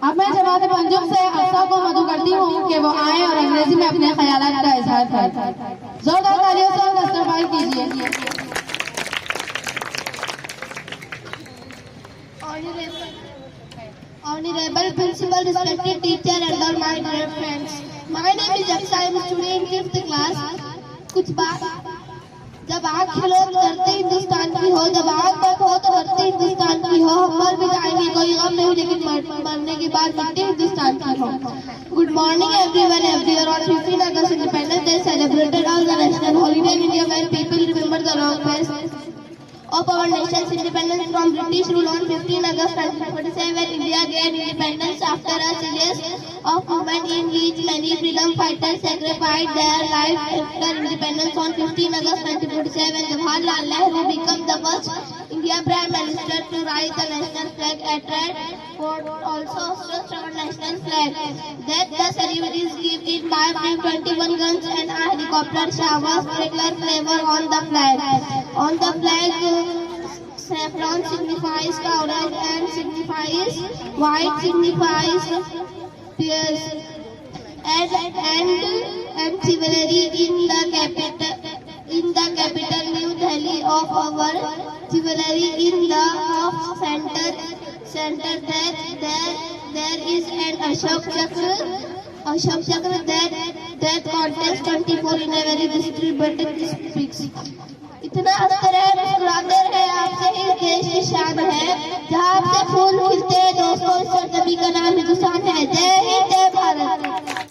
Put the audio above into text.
अब मैं जमात पंजुम से अफसा को मदू करती हूँ कि वो आए और अंग्रेजी में अपने ख्यालात का इजहार करें। जोरदार तालियों से उनका इस्तकबाल कीजिए। Honorable Principal, respected teacher and all my dear friends. My name is Aksa. I am a student in 5th class. कुछ बात जब आँख खिलो तो धरती हिंदुस्तान की हो, जब आँख बंद हो तो धरती हिंदुस्तान की हो। हम मर भी जाएंगे कोई गम नहीं, लेकिन मरने के बाद मिट्टी हिंदुस्तान की हो। Good morning everyone. Everywhere on 15 August Independence Day celebrated as a national holiday in India when people remember the long phase of our nation's independence from British rule on 15 August 1947. India gained independence after a series of movements in which many freedom fighters sacrificed their lives after independence. On 15 August 1947, Jawaharlal Nehru became the first Indian Prime Minister to raise the national flag at Red Fort, also hosts our national flag. That the ceremony is given by 21 guns and a helicopter showers sprinkler flavor on the flag. On the flag, saffron signifies courage and signifies white signifies peace and chivalry in the capital New Delhi of our chivalry in the center there is an Ashok Chakra that contains 24 in a very distributed speaks. इतना अस्तर है, मुस्कुराते रहे, आपसे इस देश की शान है, जहाँ आपसे फूल खिलते हैं दोस्तों। इस सरजमी का नाम हिंदुस्तान है। जय हिंद, जय भारत।